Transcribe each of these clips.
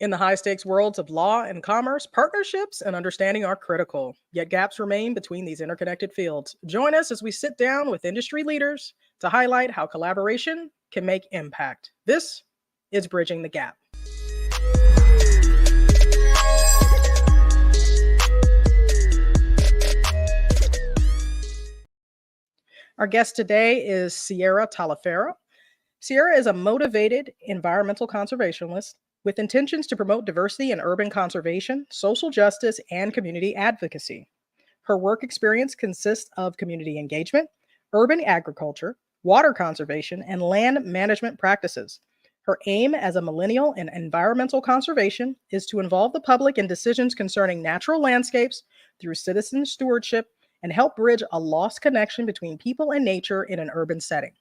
In the high stakes worlds of law and commerce, partnerships and understanding are critical, yet gaps remain between these interconnected fields. Join us as we sit down with industry leaders to highlight how collaboration can make impact. This is Bridging the Gap. Our guest today is Sierra Taliaferro. Sierra is a motivated environmental conservationist with intentions to promote diversity in urban conservation, social justice, and community advocacy. Her work experience consists of community engagement, urban agriculture, water conservation, and land management practices. Her aim as a millennial in environmental conservation is to involve the public in decisions concerning natural landscapes through citizen stewardship and help bridge a lost connection between people and nature in an urban setting.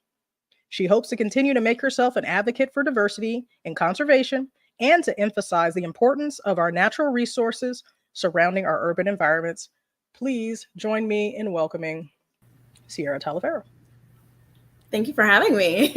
She hopes to continue to make herself an advocate for diversity and conservation and to emphasize the importance of our natural resources surrounding our urban environments. Please join me in welcoming Sierra Taliaferro. Thank you for having me.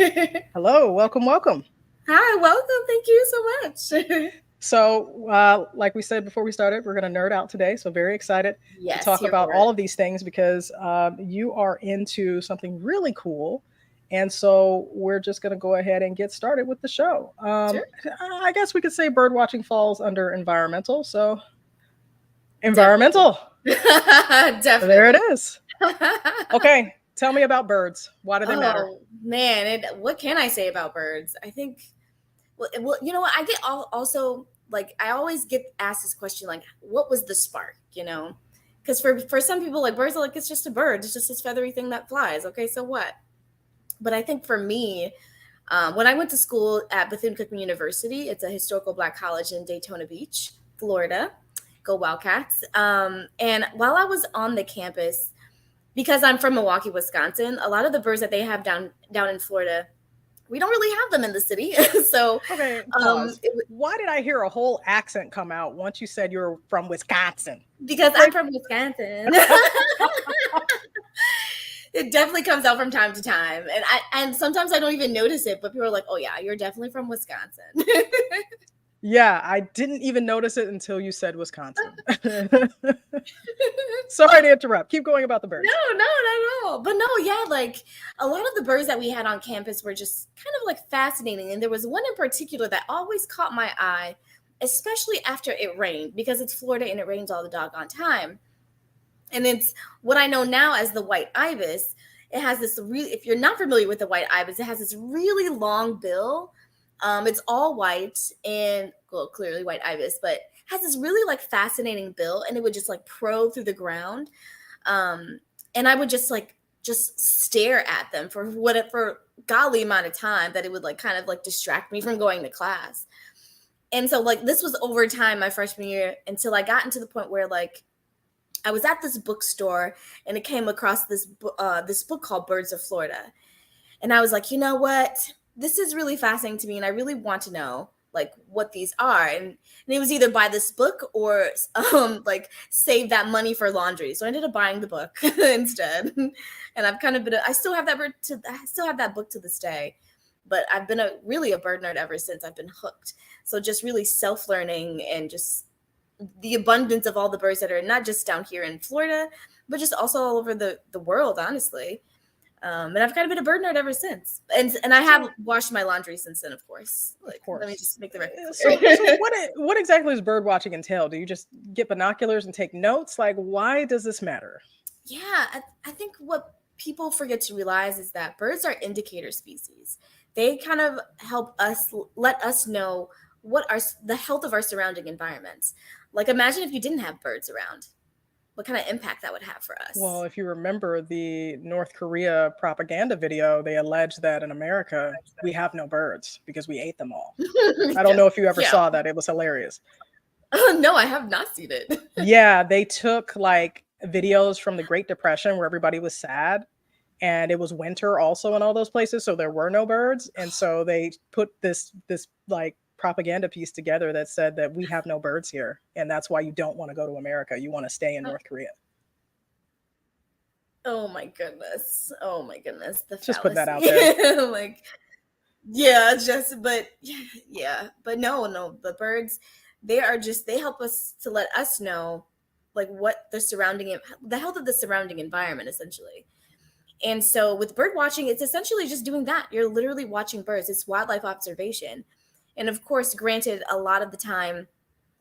Hello, welcome. Hi, welcome. Thank you so much. So, like we said before we started, we're going to nerd out today. So very excited to talk about all of these things because you are into something really cool. And so we're just going to go ahead and get started with the show. Sure. I guess we could say bird watching falls under environmental. So environmental. Definitely. There it is. Okay. Tell me about birds. Why do they matter? Man, what can I say about birds? I think, well, you know what? I get also, like, I always get asked this question, like, what was the spark, Because for some people, like, birds are like, it's just a bird. It's just this feathery thing that flies. Okay, so what? But I think for me, when I went to school at Bethune-Cookman University, it's a historical Black college in Daytona Beach, Florida. Go Wildcats. And while I was on the campus, because I'm from Milwaukee, Wisconsin, a lot of the birds that they have down in Florida, we don't really have them in the city. So, okay, why did I hear a whole accent come out once you said you're from Wisconsin? Because I'm from Wisconsin. It definitely comes out from time to time. And sometimes I don't even notice it, but people are like, oh yeah, you're definitely from Wisconsin. Yeah, I didn't even notice it until you said Wisconsin. Sorry to interrupt. Keep going about the birds. No, not at all. But no, yeah, like a lot of the birds that we had on campus were just kind of like fascinating. And there was one in particular that always caught my eye, especially after it rained, because it's Florida and it rains all the doggone time. And it's what I know now as the white ibis. It has this really, if you're not familiar with the white ibis, it has this really long bill. It's all white and, well, clearly white ibis, but has this really like fascinating bill, and it would just like probe through the ground. And I would just stare at them for golly amount of time that it would like kind of like distract me from going to class. And so like this was over time my freshman year until I got into the point where like I was at this bookstore and it came across this book called Birds of Florida. And I was like, you know what? This is really fascinating to me, and I really want to know like what these are. And it was either buy this book or like save that money for laundry. So I ended up buying the book instead. And I've kind of been I still have that book to this day. But I've been really a bird nerd ever since. I've been hooked. So just really self-learning and just the abundance of all the birds that are not just down here in Florida, but just also all over the world, honestly. And I've kind of been a bird nerd ever since. And I have washed my laundry since then, of course. Like, let me just make the record clear. So what exactly does bird watching entail? Do you just get binoculars and take notes? Like, why does this matter? Yeah, I think what people forget to realize is that birds are indicator species. They kind of help us, let us know the health of our surrounding environments. Like, imagine if you didn't have birds around. What kind of impact that would have for us? Well, if you remember the North Korea propaganda video, they alleged that in America, we have no birds because we ate them all. I don't know if you ever saw that. It was hilarious. No, I have not seen it. Yeah, they took like videos from the Great Depression where everybody was sad, and it was winter also in all those places. So there were no birds. And so they put this like propaganda piece together that said that we have no birds here, and that's why you don't want to go to America. You want to stay in North Korea. Oh my goodness. The just fallacy. put that out there. Like Yeah, just but yeah, but no, the birds, they help us to let us know like what the health of the surrounding environment essentially. And so with bird watching, it's essentially just doing that. You're literally watching birds. It's wildlife observation. And of course, granted, a lot of the time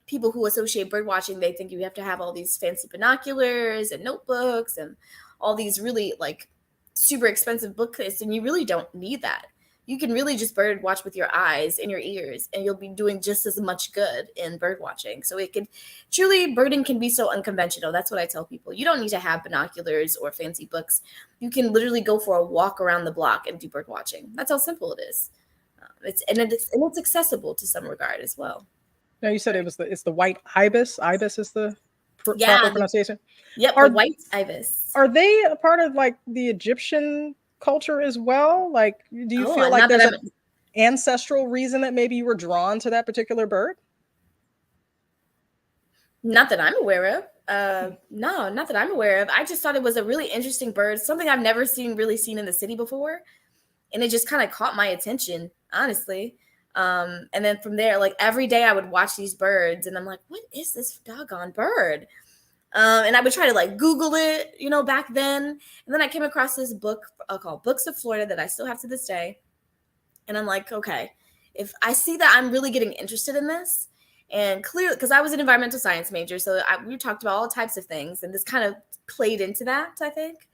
people who associate bird watching, they think you have to have all these fancy binoculars and notebooks and all these really like super expensive book lists, and you really don't need that. You can really just bird watch with your eyes and your ears, and you'll be doing just as much good in bird watching. So it can truly, birding can be so unconventional. That's what I tell people. You don't need to have binoculars or fancy books. You can literally go for a walk around the block and do bird watching. That's how simple it is. It's accessible to some regard as well. Now you said it's the white ibis. Ibis is the proper Yeah. pronunciation. Yep. The Are white ibis. are they a part of like the Egyptian culture as well? Like, do you Oh, feel like not that there's an I'm ancestral reason that maybe you were drawn to that particular bird? not that I'm aware of. No, not that I'm aware of. I just thought it was a really interesting bird, something I've never really seen in the city before, and it just kind of caught my attention, honestly. And then from there, like every day, I would watch these birds, and I'm like, "What is this doggone bird?" And I would try to like Google it, back then. And then I came across this book called Books of Florida that I still have to this day. And I'm like, okay, if I see that I'm really getting interested in this, and clearly, because I was an environmental science major, so we talked about all types of things, and this kind of played into that, I think.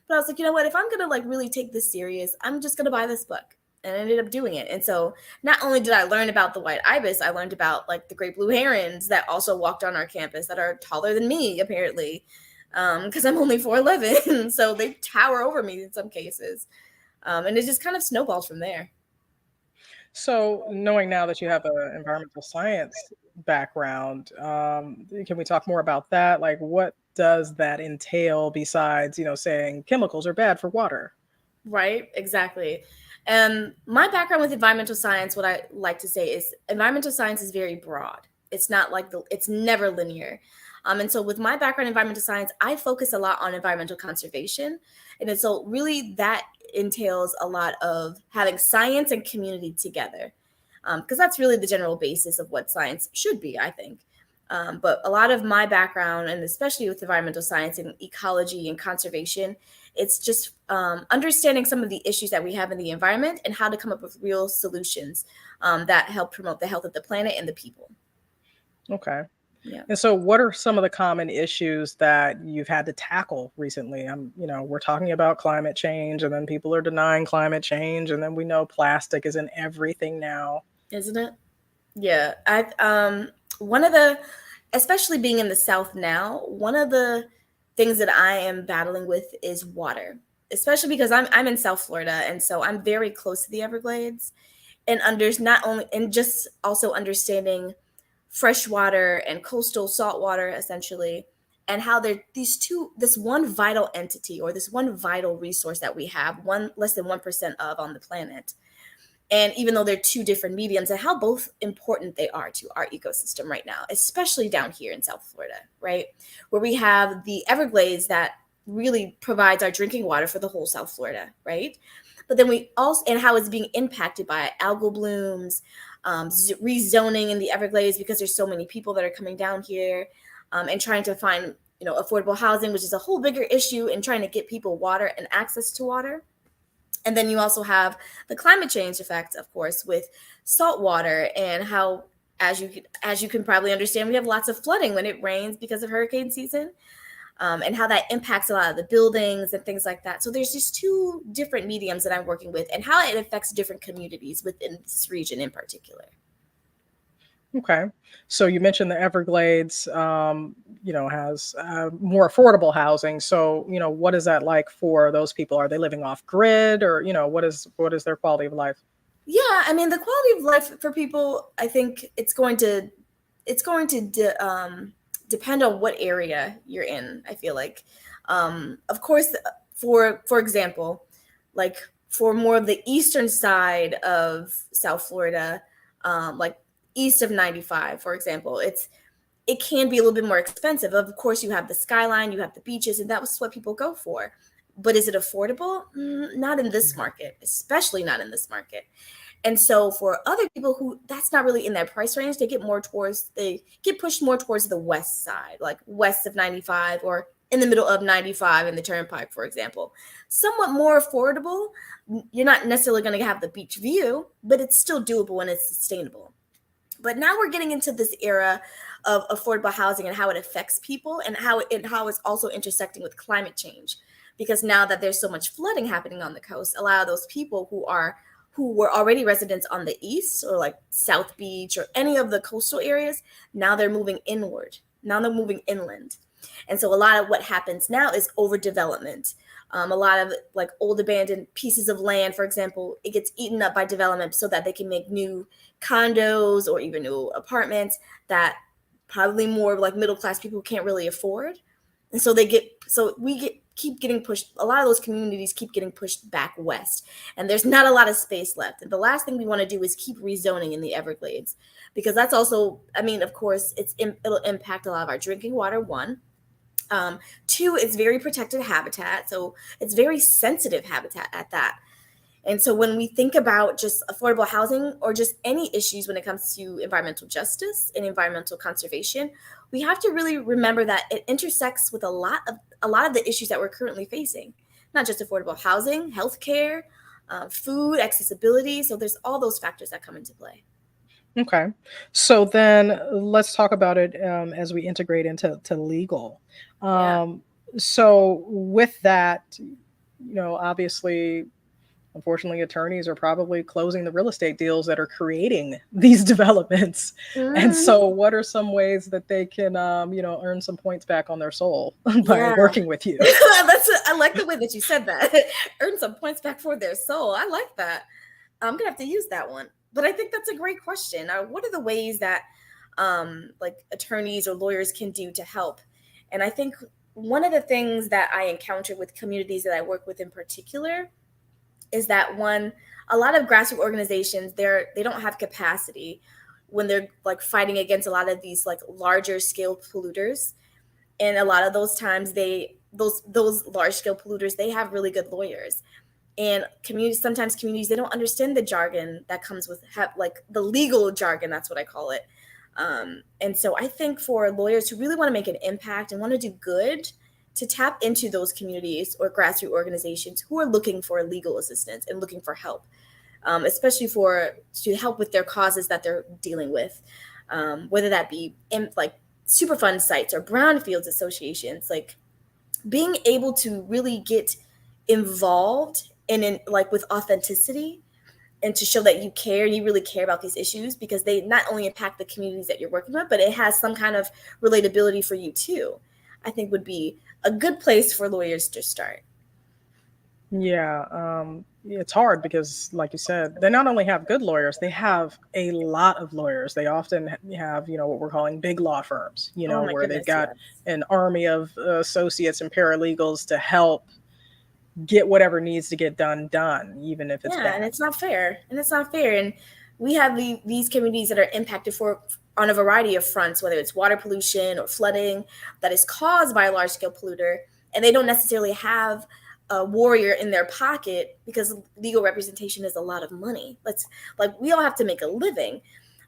But I was like, you know what? If I'm gonna like really take this serious, I'm just gonna buy this book. And I ended up doing it. And so not only did I learn about the white ibis, I learned about like the great blue herons that also walked on our campus that are taller than me, apparently, because I'm only 4'11". So they tower over me in some cases. And it just kind of snowballed from there. So, knowing now that you have an environmental science background, can we talk more about that? Like, what does that entail besides, saying chemicals are bad for water? Right, exactly. My background with environmental science, what I like to say is environmental science is very broad. It's not like it's never linear. And so with my background in environmental science, I focus a lot on environmental conservation. So really that entails a lot of having science and community together. Because that's really the general basis of what science should be, I think. But a lot of my background, and especially with environmental science and ecology and conservation, it's just understanding some of the issues that we have in the environment and how to come up with real solutions that help promote the health of the planet and the people. Okay. Yeah. And so, what are some of the common issues that you've had to tackle recently? We're talking about climate change, and then people are denying climate change, and then we know plastic is in everything now. Isn't it? Yeah. One of the, especially being in the South now, one of the things that I am battling with is water, especially because I'm in South Florida, and so I'm very close to the Everglades, and not only and just also understanding freshwater and coastal saltwater essentially, and how they're this one vital entity or this one vital resource that we have one less than 1% of on the planet. And even though they're two different mediums, and how both important they are to our ecosystem right now, especially down here in South Florida, right? Where we have the Everglades that really provides our drinking water for the whole South Florida, right? But then we also, and how it's being impacted by algal blooms, rezoning in the Everglades because there's so many people that are coming down here, and trying to find, affordable housing, which is a whole bigger issue, and trying to get people water and access to water. And then you also have the climate change effect, of course, with salt water, and how, as you can probably understand, we have lots of flooding when it rains because of hurricane season, and how that impacts a lot of the buildings and things like that. So there's just two different mediums that I'm working with, and how it affects different communities within this region in particular. Okay. So you mentioned the Everglades, has more affordable housing. So, what is that like for those people? Are they living off grid, or, what is their quality of life? Yeah, I mean, the quality of life for people, I think depend on what area you're in. I feel like, of course, for example, like for more of the eastern side of South Florida, like east of 95, for example, it can be a little bit more expensive. Of course, you have the skyline, you have the beaches, and that's what people go for. But is it affordable? Not in this market, especially not in this market. And so for other people who that's not really in their price range, they get pushed more towards the west side, like west of 95 or in the middle of 95 in the turnpike, for example. Somewhat more affordable. You're not necessarily going to have the beach view, but it's still doable and it's sustainable. But now we're getting into this era of affordable housing and how it affects people and how it's also intersecting with climate change. Because now that there's so much flooding happening on the coast, a lot of those people who were already residents on the east or like South Beach or any of the coastal areas, now they're moving inward. Now they're moving inland. And so a lot of what happens now is overdevelopment. A lot of like old abandoned pieces of land, for example, it gets eaten up by development so that they can make new condos or even new apartments that probably more like middle class people can't really afford. And so keep getting pushed. A lot of those communities keep getting pushed back west, and there's not a lot of space left. And the last thing we want to do is keep rezoning in the Everglades, because that's also, I mean, of course, it'll impact a lot of our drinking water. One, two, it's very protected habitat, so it's very sensitive habitat at that. And so when we think about just affordable housing or just any issues when it comes to environmental justice and environmental conservation, we have to really remember that it intersects with a lot of the issues that we're currently facing. Not just affordable housing, healthcare, food, accessibility. So there's all those factors that come into play. Okay. So then let's talk about it as we integrate into legal. Yeah. So with that, obviously, unfortunately, attorneys are probably closing the real estate deals that are creating these developments. And so what are some ways that they can, earn some points back on their soul by Yeah. working with you? I like the way that you said that. Earn some points back for their soul. I like that. I'm going to have to use that one. But I think that's a great question. What are the ways that like attorneys or lawyers can do to help? And I think one of the things that I encounter with communities that I work with in particular is that a lot of grassroots organizations, they don't have capacity when they're like fighting against a lot of these like larger scale polluters. And a lot of those times those large scale polluters, they have really good lawyers. And sometimes communities, they don't understand the jargon that comes with like the legal jargon, that's what I call it. And so I think for lawyers who really want to make an impact and want to do good, to tap into those communities or grassroots organizations who are looking for legal assistance and looking for help, especially to help with their causes that they're dealing with, whether that be in like Superfund sites or brownfields associations, like being able to really get involved in like with authenticity and to show that you really care about these issues, because they not only impact the communities that you're working with, but it has some kind of relatability for you too, I think would be a good place for lawyers to start. Yeah, it's hard because, like you said, they not only have good lawyers, they have a lot of lawyers. They often have, what we're calling big law firms, Oh my where they've goodness, got yes. an army of associates and paralegals to help get whatever needs to get done, even if it's Yeah, bad. and it's not fair. And we have these communities that are impacted on a variety of fronts, whether it's water pollution or flooding that is caused by a large scale polluter, and they don't necessarily have a warrior in their pocket, because legal representation is a lot of money. We all have to make a living.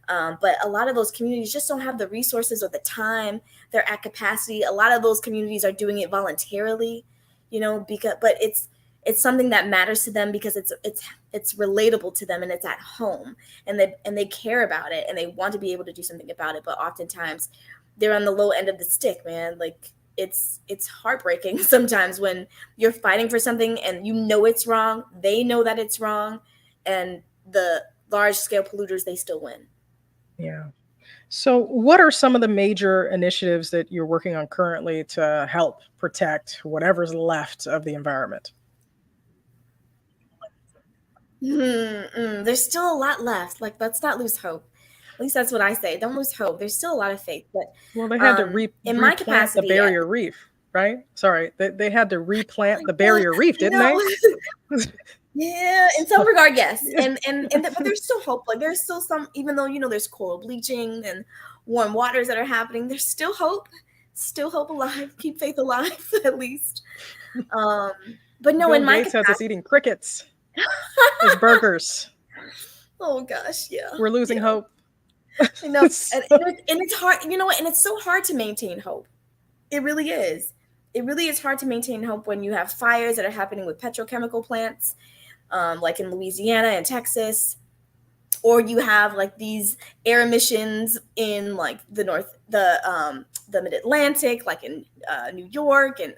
But a lot of those communities just don't have the resources or the time. They're at capacity. A lot of those communities are doing it voluntarily, but it's something that matters to them because it's relatable to them and it's at home, and they care about it and they want to be able to do something about it. But oftentimes they're on the low end of the stick, man. Like it's heartbreaking sometimes when you're fighting for something and it's wrong. They know that it's wrong, and the large scale polluters, they still win. Yeah. So, what are some of the major initiatives that you're working on currently to help protect whatever's left of the environment? There's still a lot left. Like, let's not lose hope. At least that's what I say. Don't lose hope. There's still a lot of faith. But Well, they had to in my replant the capacity, barrier reef, right? Sorry, they had to replant the yeah, barrier reef, didn't they? yeah, in some regard, yes. Yeah. But there's still hope. Like there's still some, even though there's coral bleaching and warm waters that are happening, there's still hope. Still hope alive. Keep faith alive, at least. But no, Bill in my Gates has us capacity, eating crickets as burgers. Oh gosh, yeah, We're losing yeah. hope. I know, So- and it's hard. You know what? And it's so hard to maintain hope. It really is. It really is hard to maintain hope when you have fires that are happening with petrochemical plants, like in Louisiana and Texas, or you have like these air emissions in like the Mid Atlantic, like in New York, and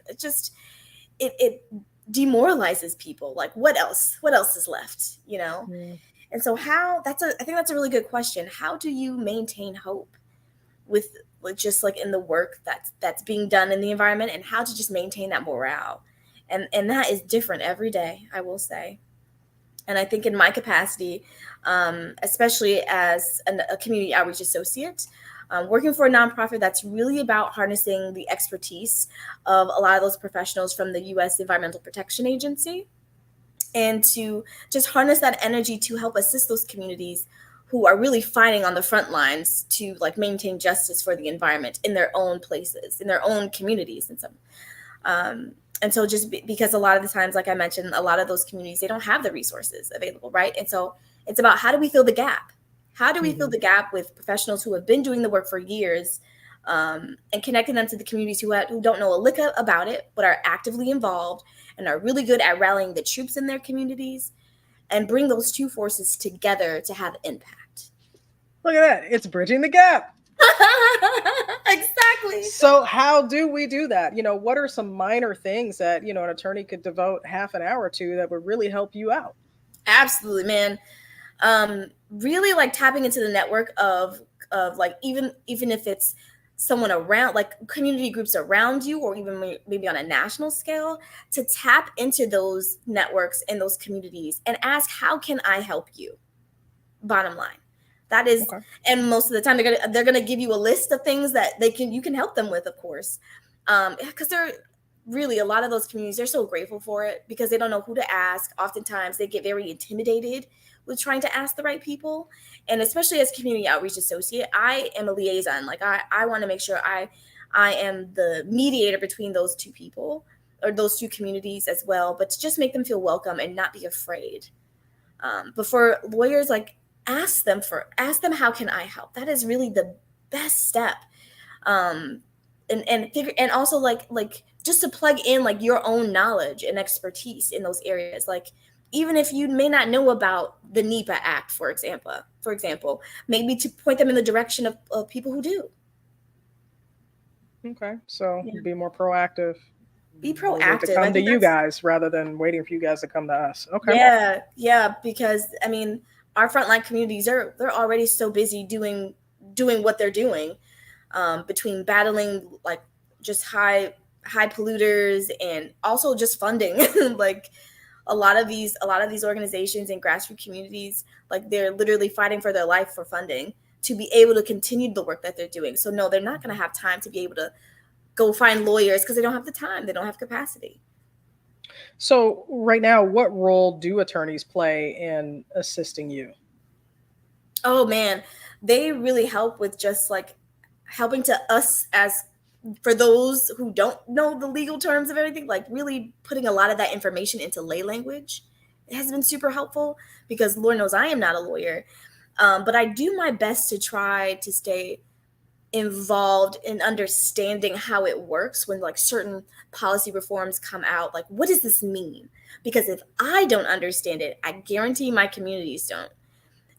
it demoralizes people. Like, what else? What else is left? You know. Yeah. And so, I think that's a really good question. How do you maintain hope with just like in the work that's being done in the environment, and how to just maintain that morale? And that is different every day, I will say. And I think in my capacity, especially as a community outreach associate, working for a nonprofit that's really about harnessing the expertise of a lot of those professionals from the U.S. Environmental Protection Agency, and to just harness that energy to help assist those communities who are really fighting on the front lines to like maintain justice for the environment in their own places, in their own communities, and some. And so because a lot of the times, like I mentioned, a lot of those communities, they don't have the resources available, right? And so it's about, how do we fill the gap? How do we fill the gap with professionals who have been doing the work for years, and connecting them to the communities who don't know a lick about it, but are actively involved and are really good at rallying the troops in their communities, and bring those two forces together to have impact. Look at that. It's bridging the gap. Exactly. So how do we do that? What are some minor things that, an attorney could devote half an hour to that would really help you out? Absolutely, man. Really like tapping into the network of like, even if it's someone around, like community groups around you, or even maybe on a national scale, to tap into those networks and those communities and ask, how can I help you? Bottom line. That is, Okay. and most of the time they're gonna give you a list of things that you can help them with, of course, because they're really, a lot of those communities, they're so grateful for it because they don't know who to ask. Oftentimes they get very intimidated with trying to ask the right people, and especially as community outreach associate, I am a liaison. Like, I want to make sure I am the mediator between those two people, or those two communities as well, but to just make them feel welcome and not be afraid. But for lawyers, like, ask them, how can I help? That is really the best step. And also like just to plug in like your own knowledge and expertise in those areas. Like, even if you may not know about the NEPA Act, for example, maybe to point them in the direction of people who do. Okay. So Yeah. be more proactive. Be Maybe to proactive. I come to think you that's, guys rather than waiting for you guys to come to us. Okay. yeah, because I mean, our frontline communities they're already so busy doing what they're doing, between battling like just high polluters, and also just funding. Like, a lot of these organizations and grassroots communities, like, they're literally fighting for their life for funding to be able to continue the work that they're doing. So no, they're not going to have time to be able to go find lawyers, because they don't have the time, they don't have capacity. So right now, what role do attorneys play in assisting you? Oh man, they really help with just like helping to us, as for those who don't know the legal terms of everything, like really putting a lot of that information into lay language. It has been super helpful, because Lord knows I am not a lawyer, but I do my best to try to stay involved in understanding how it works when like certain policy reforms come out. Like, what does this mean? Because if I don't understand it, I guarantee my communities don't.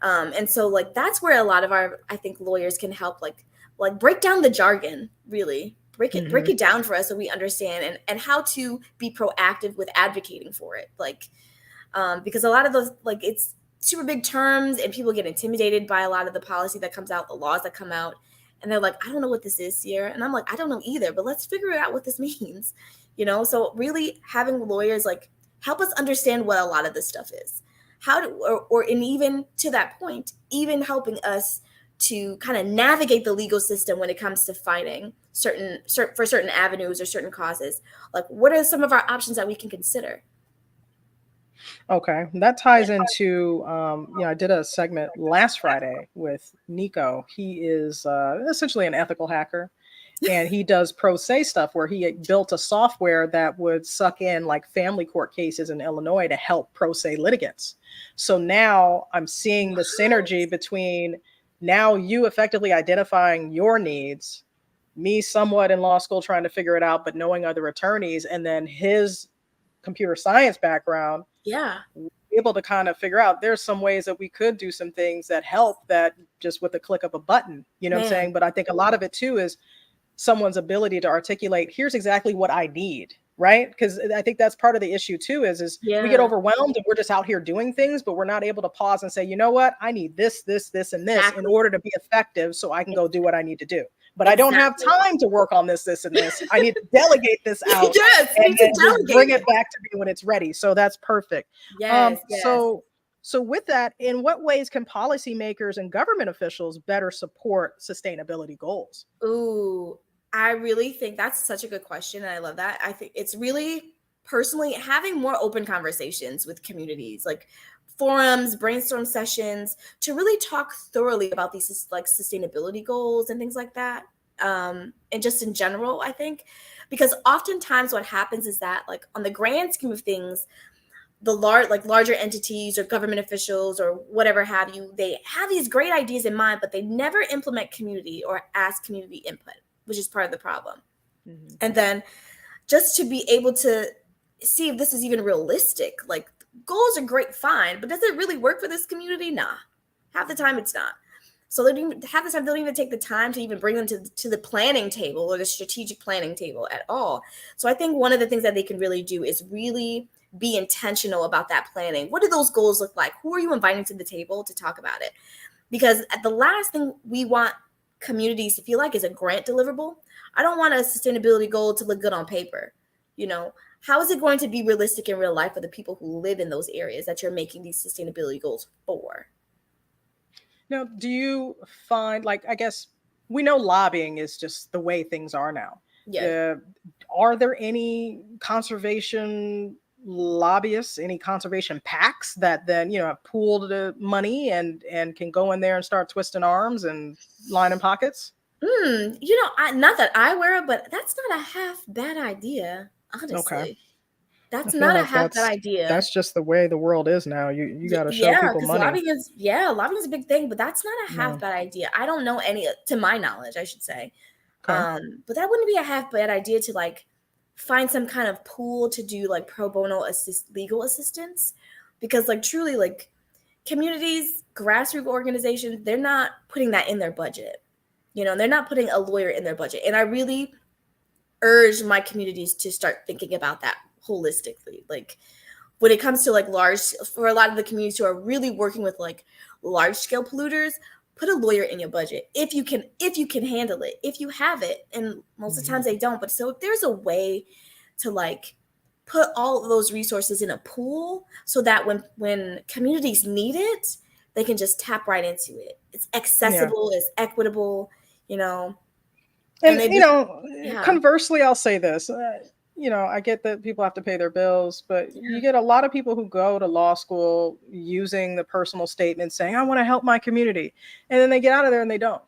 And so like that's where a lot of our, I think, lawyers can help, like break down the jargon, really break Hmm. it down for us so we understand, and how to be proactive with advocating for it. Like, because a lot of those, like, it's super big terms, and people get intimidated by a lot of the policy that comes out, the laws that come out, and they're like, I don't know what this is, Sierra. And I'm like, I don't know either, but let's figure out what this means. So really having lawyers like help us understand what a lot of this stuff is, how to, and even to that point, even helping us to kind of navigate the legal system when it comes to fighting for certain avenues or certain causes. Like, what are some of our options that we can consider? Okay, that ties into, I did a segment last Friday with Nico. He is essentially an ethical hacker. and he does pro se stuff where he built a software that would suck in like family court cases in Illinois to help pro se litigants. So now I'm seeing the synergy between now you effectively identifying your needs, me somewhat in law school trying to figure it out, but knowing other attorneys, and then his computer science background, Yeah. able to kind of figure out there's some ways that we could do some things that help that just with the click of a button, you know what I'm Man. saying? But I think a lot of it too is someone's ability to articulate, here's exactly what I need, right? Because I think that's part of the issue too is we get Yeah. overwhelmed and we're just out here doing things, but we're not able to pause and say, you know what, I need this, this, this, and this in Exactly. order to be effective so I can go do what I need to do. But I don't have Exactly. time to work on this, this, and this. I need to delegate this out Yes, you and need to then just bring delegate it back to me when it's ready. So that's perfect. Yes, yes. So with that, in what ways can policymakers and government officials better support sustainability goals? Ooh, I really think that's such a good question, and I love that. I think it's really personally having more open conversations with communities, like forums, brainstorm sessions, to really talk thoroughly about these like sustainability goals and things like that. And just in general, I think, because oftentimes what happens is that, like on the grand scheme of things, the larger entities or government officials or whatever have you, they have these great ideas in mind, but they never implement community or ask community input, which is part of the problem. Mhm. And then just to be able to see if this is even realistic, like goals are great, fine, but does it really work for this community? Nah, half the time it's not. So they don't even, half the time they don't even take the time to even bring them to the planning table or the strategic planning table at all. So I think one of the things that they can really do is really be intentional about that planning. What do those goals look like? Who are you inviting to the table to talk about it? Because the last thing we want communities to feel like is a grant deliverable. I don't want a sustainability goal to look good on paper. You know, how is it going to be realistic in real life for the people who live in those areas that you're making these sustainability goals for? Now, do you find, like, I guess we know lobbying is just the way things are now. Yeah. Uh, are there any conservation lobbyists, any conservation PACs that then, have pooled the money and can go in there and start twisting arms and lining pockets? Not that I wear it, but that's not a half bad idea, Okay. honestly. I That's feel not a like half bad idea. that's just the way the world is now. You got to show Yeah, people because money. lobbying is a big thing, but that's not a half Yeah. bad idea. I don't know any, to my knowledge, I should say. Okay. But that wouldn't be a half bad idea to like find some kind of pool to do like pro bono legal assistance, because like truly like communities, grassroots organizations, they're not putting that in their budget. They're not putting a lawyer in their budget, and I really urge my communities to start thinking about that holistically. Like when it comes to like for a lot of the communities who are really working with like large scale polluters, put a lawyer in your budget if you can handle it, if you have it. And most of the times they don't, but so if there's a way to like put all of those resources in a pool so that when communities need it, they can just tap right into it. It's Yeah. accessible, it's equitable, you know and And they just yeah. conversely, I'll say this. I get that people have to pay their bills, but you get a lot of people who go to law school using the personal statement saying, I want to help my community. And then they get out of there and they don't.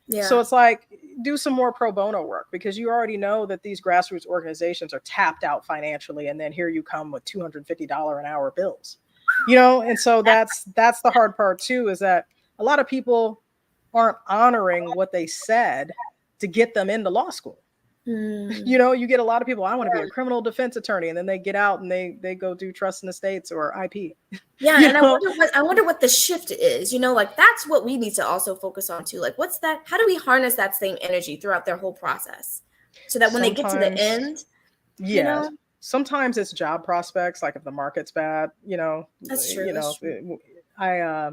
So Yeah. it's like, do some more pro bono work because you already know that these grassroots organizations are tapped out financially. And then here you come with $250 an hour bills, and so that's the hard part too, is that a lot of people aren't honoring what they said to get them into law school. Hmm. You get a lot of people, I want to be a criminal defense attorney, and then they get out and they go do trust and estates or IP. Yeah, you and know, I wonder what the shift is. Like that's what we need to also focus on too. Like what's that? How do we harness that same energy throughout their whole process so that when they get to the sometimes, end, you yeah, know, sometimes it's job prospects. Like if the market's bad, that's true. That's true. I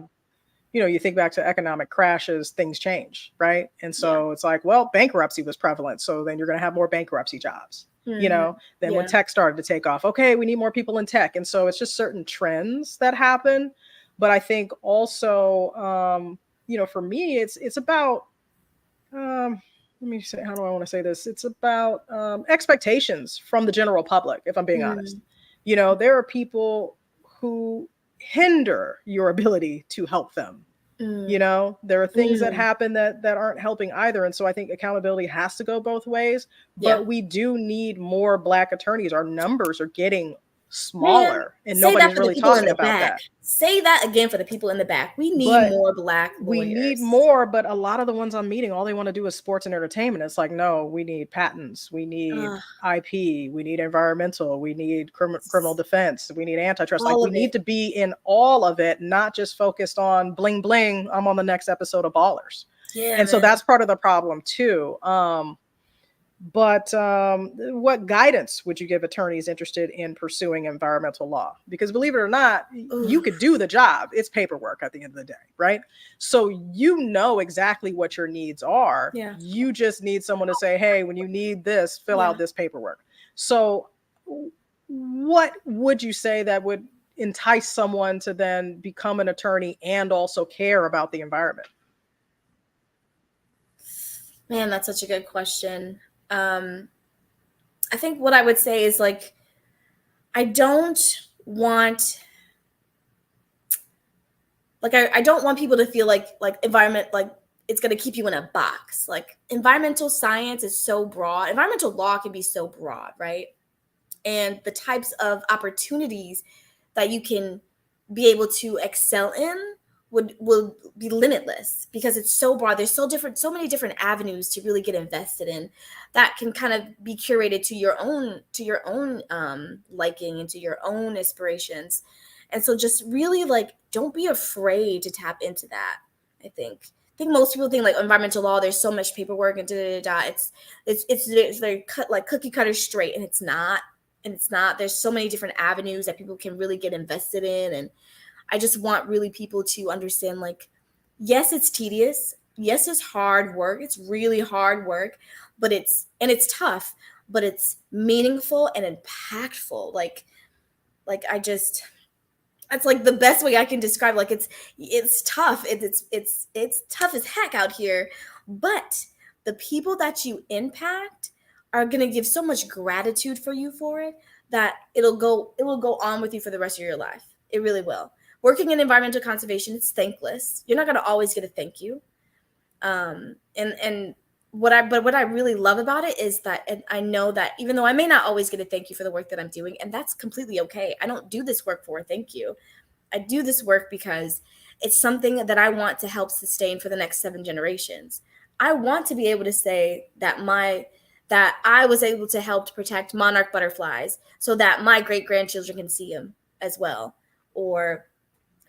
you think back to economic crashes, things change, right? And Yeah. so it's like, well, bankruptcy was prevalent. So then you're going to have more bankruptcy jobs, Hmm. then when Yeah. tech started to take off, okay, we need more people in tech. And so it's just certain trends that happen. But I think also, for me, it's about, let me say, how do I want to say this? It's about expectations from the general public, if I'm being honest. Mm. There are people who hinder your ability to help them. You Mm. know, there are things that Mm. happen that aren't helping either. And so I think accountability has to go both ways. Yeah. But we do need more Black attorneys. Our numbers are getting Man, smaller, and say that nobody's for the really people in talking the about back. that. Say that again for the people in the back. We need But more Black we need lawyers. more, but a lot of the ones I'm meeting, all they want to do is sports and entertainment. It's like, no, we need patents, we need Ugh, IP, we need environmental, we need criminal defense, we need antitrust. Like, all we of need it. to be in all of it, not just focused on bling bling. I'm on the next episode of Ballers. Yeah, And so man. that's part of the problem too. But what guidance would you give attorneys interested in pursuing environmental law? Because believe it or not, you Ooh, could do the job. It's paperwork at the end of the day, right? So you know exactly what your needs are. yeah, You just need someone to say, hey, when you need this, fill yeah. out this paperwork. So, what would you say that would entice someone to then become an attorney and also care about the environment? Man, that's such a good question. Um, I think what I would say is like, I don't want I don't want people to feel like environment like it's gonna keep you in a box. Like environmental science is so broad. Environmental law can be so broad, right? And the types of opportunities that you can be able to excel in will be limitless because it's so broad. There's so many different avenues to really get invested in that can kind of be curated to your own liking and to your own aspirations. And so just really like don't be afraid to tap into that. I think most people think like environmental law, there's so much paperwork and da da da. Da. It's very cut like cookie cutter straight, and it's not. And it's not. There's so many different avenues that people can really get invested in, and I just want really people to understand like, yes, it's tedious. Yes, it's hard work. It's really hard work, but it's tough, but it's meaningful and impactful. Like I just that's like the best way I can describe. Like it's tough. It's tough as heck out here, but the people that you impact are gonna give so much gratitude for you for it that it will go on with you for the rest of your life. It really will. Working in environmental conservation, it's thankless. You're not gonna always get a thank you. And what I really love about it is that and I know that even though I may not always get a thank you for the work that I'm doing, and that's completely okay. I don't do this work for a thank you. I do this work because it's something that I want to help sustain for the next 7 generations. I want to be able to say that I was able to help to protect monarch butterflies so that my great grandchildren can see them as well, or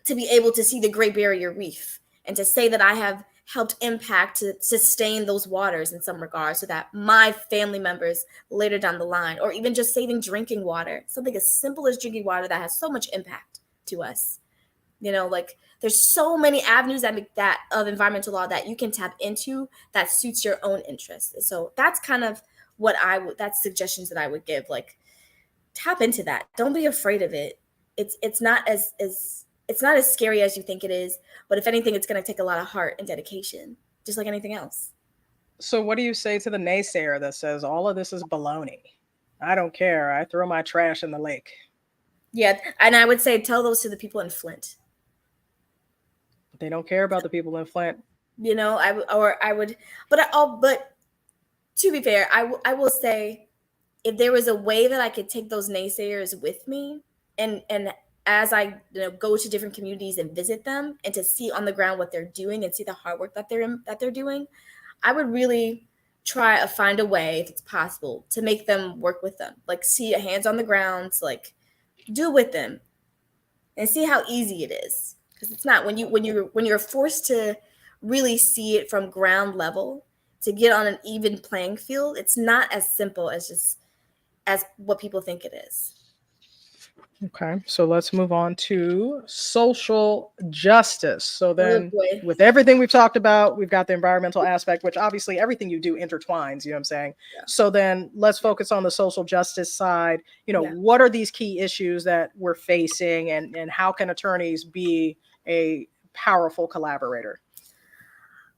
to be able to see the Great Barrier Reef and to say that I have helped impact to sustain those waters in some regards so that my family members later down the line, or even just saving drinking water, something as simple as drinking water that has so much impact to us. Like there's so many avenues that make that of environmental law that you can tap into that suits your own interests. So that's kind of that's suggestions that I would give. Like tap into that. Don't be afraid of it. It's not as it's not as scary as you think it is, but if anything, it's going to take a lot of heart and dedication, just like anything else. So, what do you say to the naysayer that says all of this is baloney? I don't care. I throw my trash in the lake. Yeah, and I would say tell those to the people in Flint. But they don't care about the people in Flint. I would, but to be fair, I will say if there was a way that I could take those naysayers with me and as I go to different communities and visit them and to see on the ground what they're doing and see the hard work that they're doing, I would really try to find a way, if it's possible, to make them work with them. Like see hands on the grounds, like do with them and see how easy it is. Because it's not when you're forced to really see it from ground level to get on an even playing field, it's not as simple as just as what people think it is. Okay, so let's move on to social justice. So Oh then, boy. with everything we've talked about, we've got the environmental aspect, which obviously everything you do intertwines, you know what I'm saying? Yeah. So then let's focus on the social justice side. Yeah. What are these key issues that we're facing, and how can attorneys be a powerful collaborator?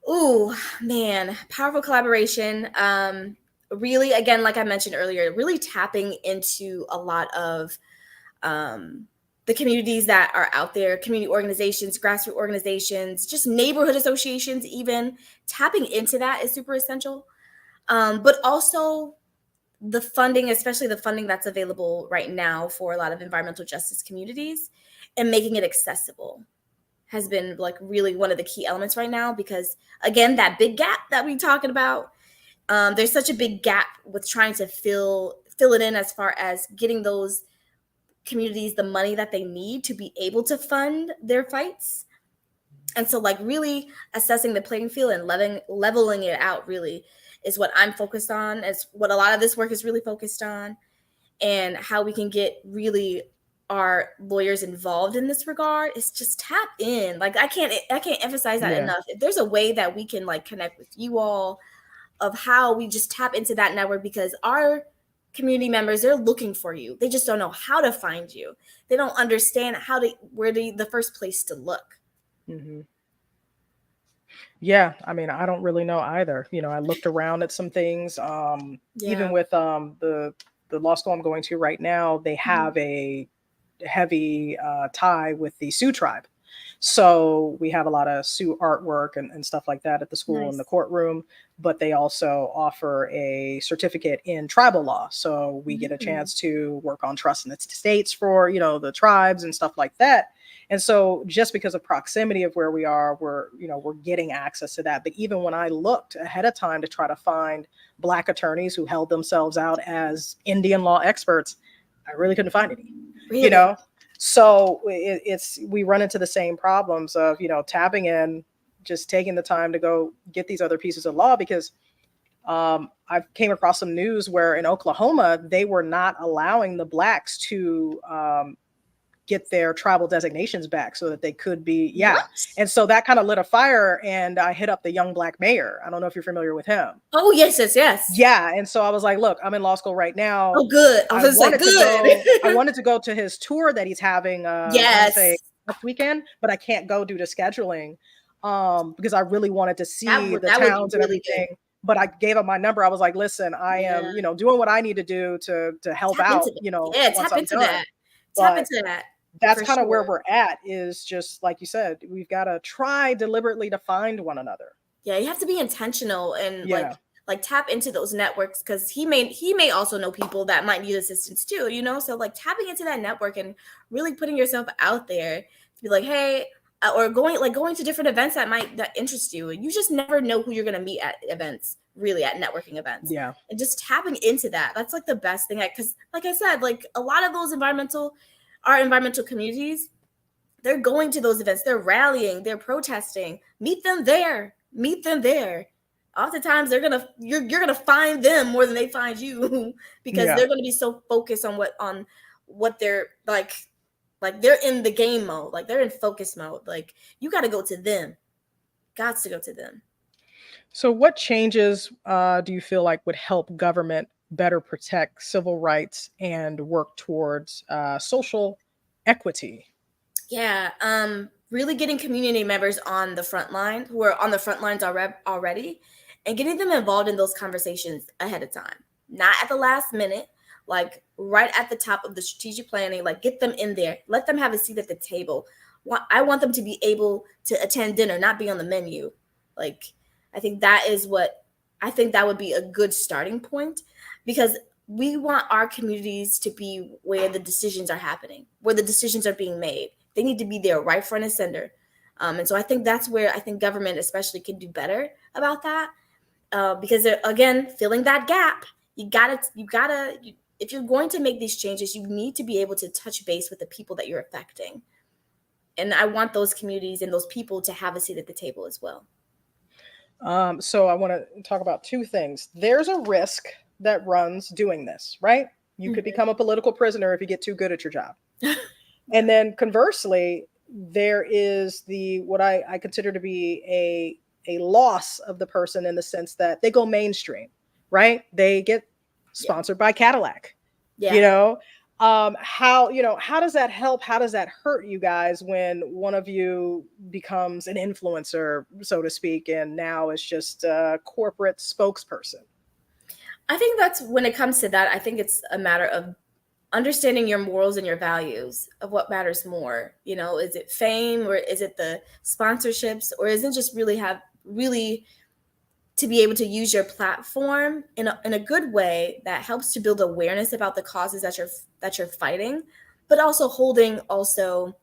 Ooh, man, powerful collaboration. Really, again, like I mentioned earlier, really tapping into a lot of um, the communities that are out there, community organizations, grassroots organizations, just neighborhood associations, even tapping into that is super essential. But also the funding, especially the funding that's available right now for a lot of environmental justice communities, and making it accessible has been like really one of the key elements right now, because again, that big gap that we're talking about, there's such a big gap with trying to fill it in as far as getting those communities the money that they need to be able to fund their fights. And so like really assessing the playing field and leveling it out really is what I'm focused on, is what a lot of this work is really focused on, and how we can get really our lawyers involved in this regard is just tap in. Like I can't emphasize that enough. If there's a way that we can like connect with you all, of how we just tap into that network, because our community members, they're looking for you. They just don't know how to find you. They don't understand where the first place to look. Mm-hmm. Yeah, I mean, I don't really know either. I looked around at some things. Even with the law school I'm going to right now, they have a heavy tie with the Sioux tribe. So we have a lot of Sioux artwork and stuff like that at the school in the courtroom, but they also offer a certificate in tribal law. So we get a chance to work on trust in the states for, the tribes and stuff like that. And so just because of proximity of where we are, we're getting access to that. But even when I looked ahead of time to try to find Black attorneys who held themselves out as Indian law experts, I really couldn't find any, Really? So we run into the same problems of, tapping in, just taking the time to go get these other pieces of law, because I came across some news where in Oklahoma, they were not allowing the Blacks to get their tribal designations back so that they could be, What? And so that kind of lit a fire, and I hit up the young Black mayor. I don't know if you're familiar with him. Oh, yes. Yeah. And so I was like, look, I'm in law school right now. Oh, good. I wanted to go to his tour that he's having, yes, say next weekend, but I can't go due to scheduling, because I really wanted to see the towns and everything. Good. But I gave him my number. I was like, listen, I am, doing what I need to do to help out, tap into that. Tap into that. That's kind of where we're at, is just like you said, we've got to try deliberately to find one another. Yeah, you have to be intentional and like tap into those networks, because he may also know people that might need assistance too, so like tapping into that network and really putting yourself out there to be like, hey, or going to different events that interest you. You just never know who you're going to meet at events, really, at networking events. Yeah. And just tapping into that's like the best thing, because like I said, like a lot of those environmental communities, they're going to those events, they're rallying, they're protesting. Meet them there. Oftentimes you're gonna find them more than they find you, because they're gonna be so focused on what they're like they're in the game mode, like they're in focus mode. Like you got to go to them. Got to go to them. So what changes do you feel like would help government better protect civil rights and work towards social equity? Yeah, really getting community members on the front line, who are on the front lines already, and getting them involved in those conversations ahead of time, not at the last minute, like right at the top of the strategic planning. Like get them in there, let them have a seat at the table. I want them to be able to attend dinner, not be on the menu. Like I think that would be a good starting point, because we want our communities to be where the decisions are happening, where the decisions are being made. They need to be there right front and center. And so I think that's where I think government especially can do better about that, because they're, again, filling that gap. You gotta, if you're going to make these changes, you need to be able to touch base with the people that you're affecting. And I want those communities and those people to have a seat at the table as well. So I want to talk about two things. There's a risk that runs doing this, right? You could become a political prisoner if you get too good at your job. And then conversely, there is what I consider to be a loss of the person, in the sense that they go mainstream, right? They get sponsored by Cadillac. How does that help? How does that hurt you guys when one of you becomes an influencer, so to speak, and now is just a corporate spokesperson? I think that's, when it comes to that, I think it's a matter of understanding your morals and your values of what matters more. Is it fame, or is it the sponsorships, or is it just really to be able to use your platform in a good way that helps to build awareness about the causes that you're fighting, but also holding also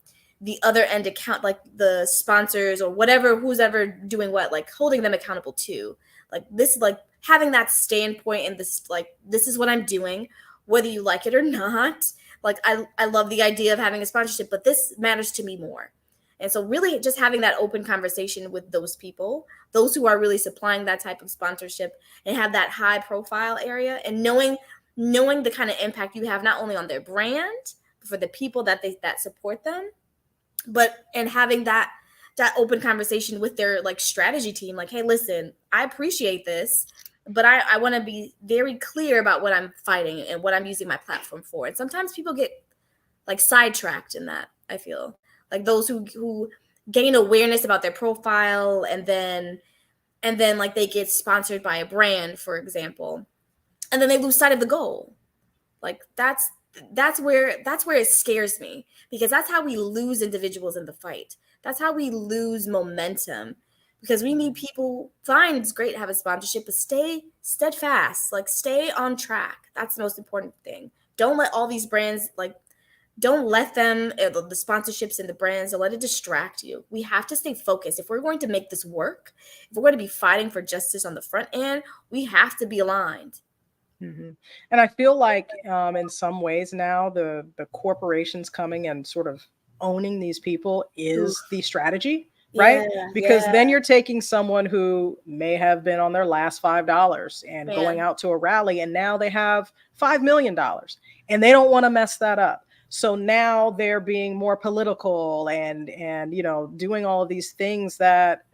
the other end account, like the sponsors or whatever, who's ever doing what, like holding them accountable too. Like this, like having that standpoint, and this, like, this is what I'm doing, whether you like it or not. Like I love the idea of having a sponsorship, but this matters to me more. And so really just having that open conversation with those people, those who are really supplying that type of sponsorship, and have that high profile area, and knowing the kind of impact you have, not only on their brand, but for the people that support them, and having that open conversation with their like strategy team, like, hey, listen, I appreciate this, but I want to be very clear about what I'm fighting and what I'm using my platform for. And sometimes people get like sidetracked in that, I feel. Like those who gain awareness about their profile, and then like they get sponsored by a brand, for example, and then they lose sight of the goal. Like that's where it scares me, because that's how we lose individuals in the fight. That's how we lose momentum, because we need people. Fine, it's great to have a sponsorship, but stay steadfast, like stay on track. That's the most important thing. Don't let all these brands, like, don't let them, the sponsorships and the brands, don't let it distract you. We have to stay focused. If we're going to make this work, if we're going to be fighting for justice on the front end, we have to be aligned. Mm-hmm. And I feel like in some ways now the corporations coming and sort of owning these people is Oof. the strategy, right? Yeah, Because yeah, then you're taking someone who may have been on their last $5 and going man. out to a rally, and now they have $5 million, and they don't want to mess that up. So now they're being more political and doing all of these things that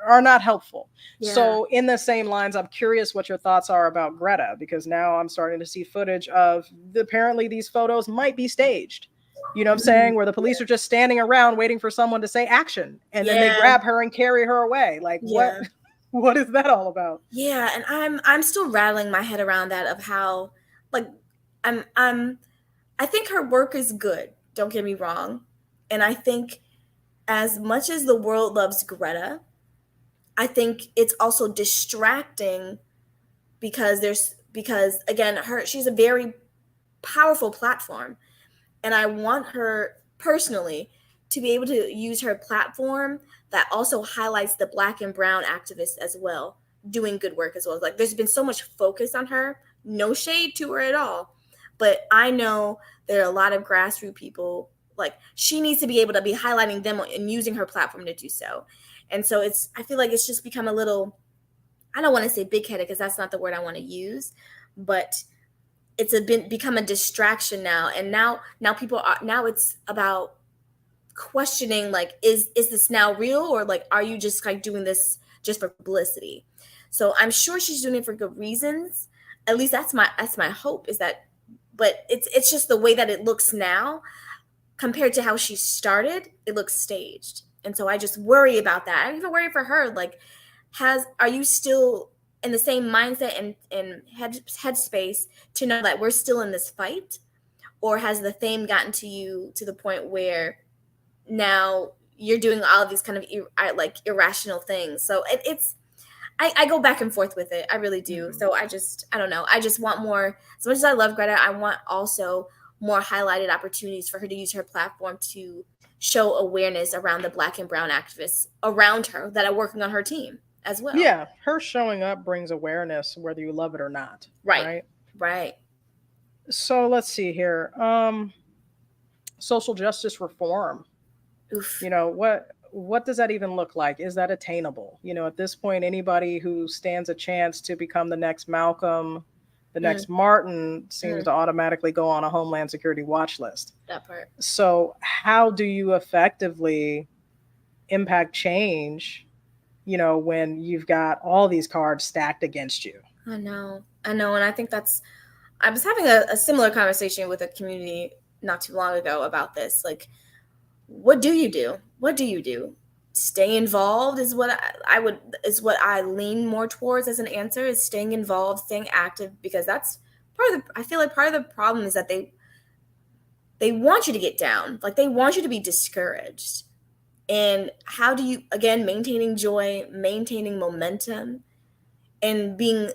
are not helpful. Yeah. So in the same lines, I'm curious what your thoughts are about Greta, because now I'm starting to see footage of apparently these photos might be staged. You know what I'm saying? Where the police are just standing around waiting for someone to say action, and then they Yeah. grab her and carry her away. Like what Yeah. what is that all about? Yeah, and I'm still rattling my head around that, of how, like, I think her work is good. Don't get me wrong. And I think as much as the world loves Greta, I think it's also distracting, because again, she's a very powerful platform, and I want her personally to be able to use her platform that also highlights the Black and brown activists as well, doing good work as well. Like, there's been so much focus on her, no shade to her at all, but I know there are a lot of grassroots people. Like, she needs to be able to be highlighting them and using her platform to do so. And so I feel like it's just become a little, I don't want to say big headed, because that's not the word I want to use, but become a distraction now. And now people are, now it's about questioning, like, is this now real, or like, are you just like doing this just for publicity? So I'm sure she's doing it for good reasons. At least that's my hope, is that, but it's just the way that it looks now compared to how she started, it looks staged. And so I just worry about that. I even worry for her, like, are you still in the same mindset and headspace to know that we're still in this fight? Or has the fame gotten to you to the point where now you're doing all of these kind of like irrational things? So I go back and forth with it. I really do. Mm-hmm. So I don't know. I just want more. As much as I love Greta, I want also more highlighted opportunities for her to use her platform to show awareness around the Black and brown activists around her that are working on her team as well. Yeah, her showing up brings awareness whether you love it or not, Right. right? Right. So let's see here. Social justice reform. Oof. What does that even look like? Is that attainable? At this point, anybody who stands a chance to become the next Malcolm, the Mm, next Martin, seems mm, to automatically go on a Homeland Security watch list. that part. So how do you effectively impact change, when you've got all these cards stacked against you? I know. And I think I was having a similar conversation with a community not too long ago about this. Like, what do you do? What do you do? Stay involved is what I lean more towards as an answer, is staying involved, staying active, because that's I feel like part of the problem is that they want you to get down. Like they want you to be discouraged. And how do you, again, maintaining joy, maintaining momentum, and being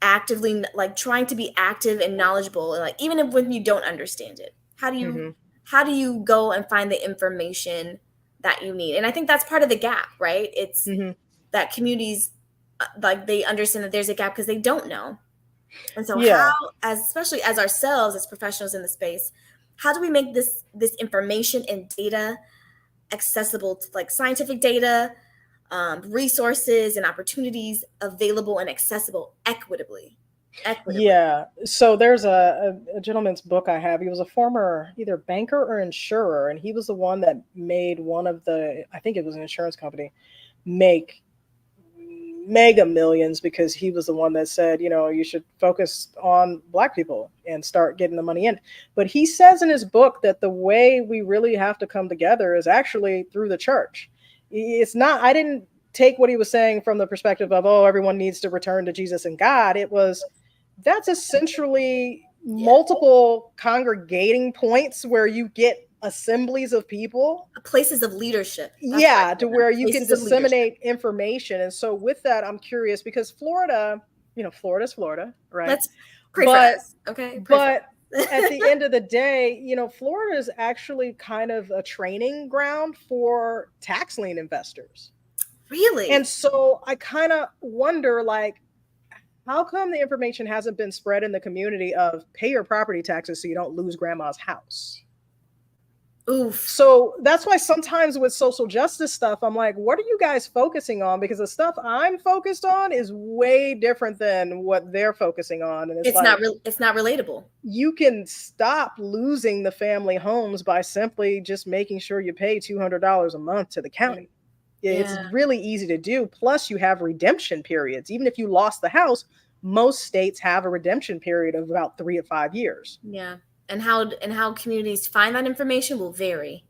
actively, like trying to be active and knowledgeable, and like even if when you don't understand it, how do you go and find the information that you need? And I think that's part of the gap, right? It's that communities, like they understand that there's a gap because they don't know. And so Yeah. how, especially as ourselves as professionals in the space, how do we make this information and data accessible to, like scientific data, resources and opportunities available and accessible equitably? Yeah. So there's a gentleman's book I have. He was a former either banker or insurer, and he was the one that made one of the, I think it was an insurance company, make mega millions because he was the one that said, you should focus on Black people and start getting the money in. But he says in his book that the way we really have to come together is actually through the church. It's not, I didn't take what he was saying from the perspective of, oh, everyone needs to return to Jesus and God. It was, that's essentially multiple congregating points where you get assemblies of people, places of leadership. To where you can disseminate information. And so with that, I'm curious because Florida, Florida's Florida, right? Let's pray for us. Okay. But at the end of the day, Florida is actually kind of a training ground for tax lien investors. Really? And so I kind of wonder, like, how come the information hasn't been spread in the community of pay your property taxes so you don't lose grandma's house? Oof. So that's why sometimes with social justice stuff, I'm like, what are you guys focusing on? Because the stuff I'm focused on is way different than what they're focusing on. And it's not relatable. You can stop losing the family homes by simply just making sure you pay $200 a month to the county. It's really easy to do. Plus you have redemption periods. Even if you lost the house, most states have a redemption period of about 3 to 5 years. Yeah. And how communities find that information will vary,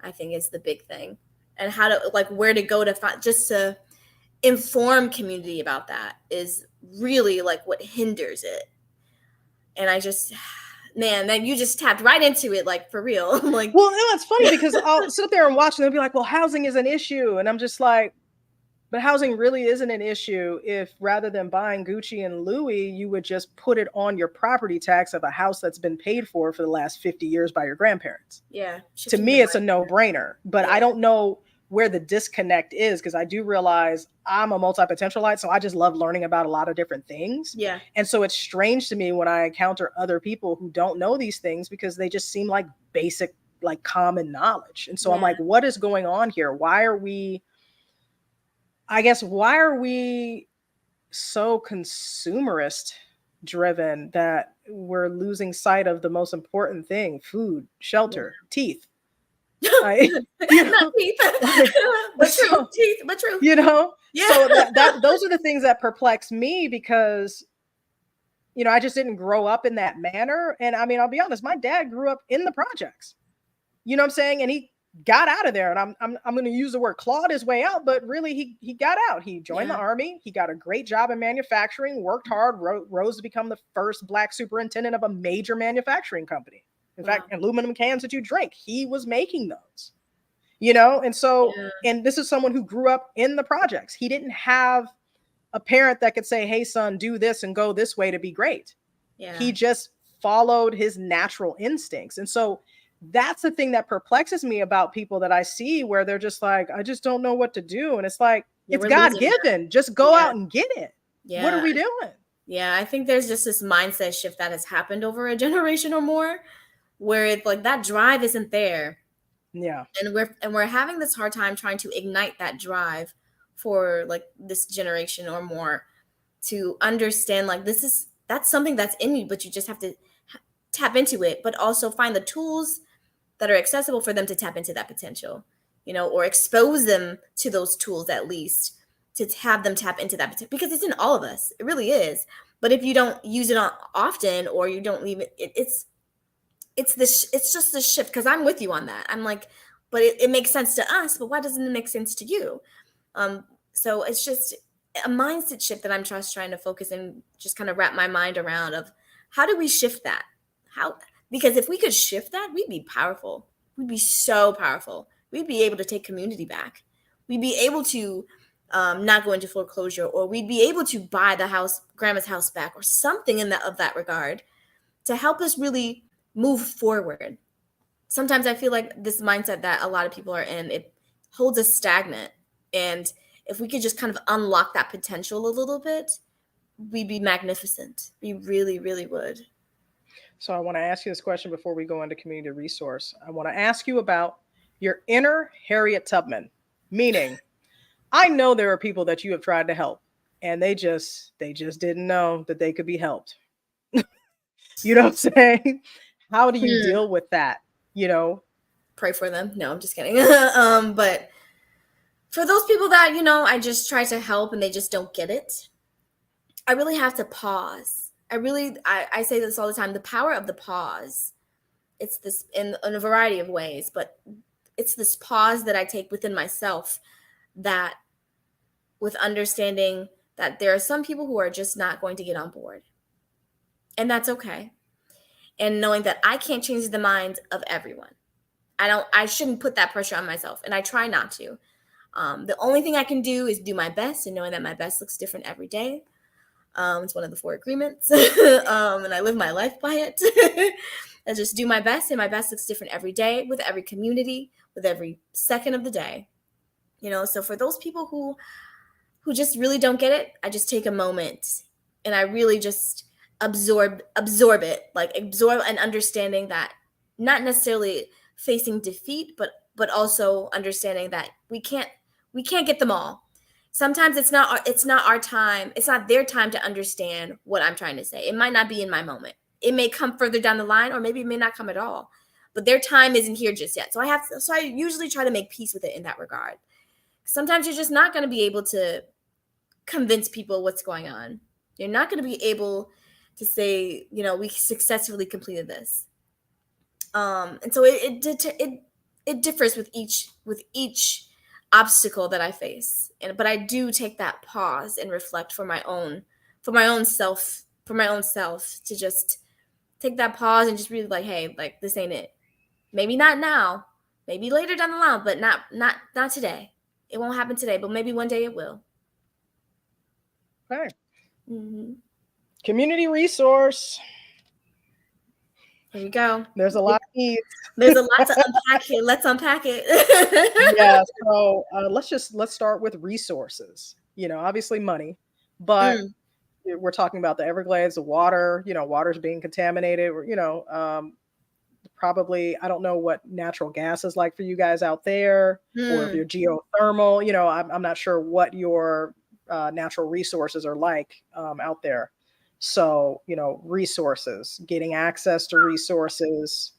I think, is the big thing. And how to, like, where to go to find, just to inform community about that is really like what hinders it. And I just, man, then you just tapped right into it, like, for real. Like, well, no, it's funny because I'll sit there and watch and they'll be like, well, housing is an issue. And I'm just like, but housing really isn't an issue if rather than buying Gucci and Louis, you would just put it on your property tax of a house that's been paid for the last 50 years by your grandparents. Yeah. To me, it's a no-brainer. But I don't know where the disconnect is because I do realize I'm a multi-potentialite, so I just love learning about a lot of different things. Yeah. And so it's strange to me when I encounter other people who don't know these things because they just seem like basic, like common knowledge. And so I'm like, what is going on here? Why are we so consumerist driven that we're losing sight of the most important thing: food, shelter, teeth. Not teeth, but true. Teeth, but true. So that those are the things that perplex me because, I just didn't grow up in that manner. And I mean, I'll be honest, my dad grew up in the projects. You know what I'm saying? And he got out of there, and I'm going to use the word clawed his way out, but really he got out. He joined the Army. He got a great job in manufacturing, worked hard, rose to become the first Black superintendent of a major manufacturing company. In fact, aluminum cans that you drink, he was making those, and so, and this is someone who grew up in the projects. He didn't have a parent that could say, hey son, do this and go this way to be great. He just followed his natural instincts. And so that's the thing that perplexes me about people that I see where they're just like, I just don't know what to do. And it's like, it's God-given. Just go out and get it. Yeah. What are we doing? Yeah, I think there's just this mindset shift that has happened over a generation or more where it's like that drive isn't there. Yeah. And we're having this hard time trying to ignite that drive for like this generation or more to understand like that's something that's in you, but you just have to tap into it, but also find the tools that are accessible for them to tap into that potential, or expose them to those tools at least to have them tap into that potential, because it's in all of us. It really is. But if you don't use it often, or you don't leave it, it's just the shift. Because I'm with you on that. I'm like, but it makes sense to us, but why doesn't it make sense to you? So it's just a mindset shift that I'm just trying to focus and just kind of wrap my mind around of How do we shift that? Because if we could shift that, we'd be powerful. We'd be so powerful. We'd be able to take community back. We'd be able to not go into foreclosure, or we'd be able to buy the house, grandma's house back, or something of that regard to help us really move forward. Sometimes I feel like this mindset that a lot of people are in, it holds us stagnant. And if we could just kind of unlock that potential a little bit, we'd be magnificent. We really, really would. So I want to ask you this question before we go into community resource. I want to ask you about your inner Harriet Tubman, meaning I know there are people that you have tried to help and they just didn't know that they could be helped. You know what I'm saying? How do you deal with that? You know, pray for them. No, I'm just kidding. But for those people that, I just try to help and they just don't get it, I really have to pause. I say this all the time, the power of the pause. It's this in a variety of ways, but it's this pause that I take within myself, that with understanding that there are some people who are just not going to get on board. And that's okay. And knowing that I can't change the minds of everyone. I shouldn't put that pressure on myself, and I try not to. The only thing I can do is do my best, and knowing that my best looks different every day. It's one of the 4 agreements, and I live my life by it. I just do my best, and my best looks different every day, with every community, with every second of the day. So for those people who just really don't get it, I just take a moment, and I really just absorb it, like absorb an understanding that not necessarily facing defeat, but also understanding that we can't get them all. Sometimes it's not our time. It's not their time to understand what I'm trying to say. It might not be in my moment. It may come further down the line, or maybe it may not come at all. But their time isn't here just yet. So I usually try to make peace with it in that regard. Sometimes you're just not going to be able to convince people what's going on. You're not going to be able to say, we successfully completed this. And so it differs with each obstacle that I face. But I do take that pause and reflect for my own self to just take that pause and just really like, hey, like, this ain't it. Maybe not now, maybe later down the line, but not today. It won't happen today, but maybe one day it will. Okay. Mm-hmm. Community resource. Here you go. There's a lot of needs. There's a lot to unpack here. Let's unpack it. Yeah. So let's start with resources. Obviously money, but we're talking about the Everglades, the water. Water's being contaminated. Probably, I don't know what natural gas is like for you guys out there, or if you're geothermal. I'm not sure what your natural resources are like out there. So, resources, getting access to resources,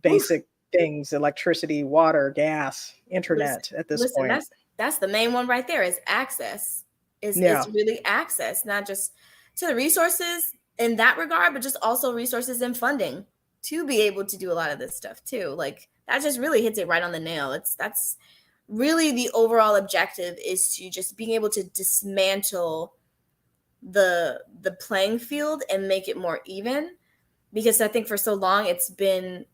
basic things, electricity, water, gas, internet at this point. That's the main one right there, is access. It's really access, not just to the resources in that regard, but just also resources and funding to be able to do a lot of this stuff too. Like, that just really hits it right on the nail. That's really the overall objective, is to just being able to dismantle the playing field and make it more even, because I think for so long it's been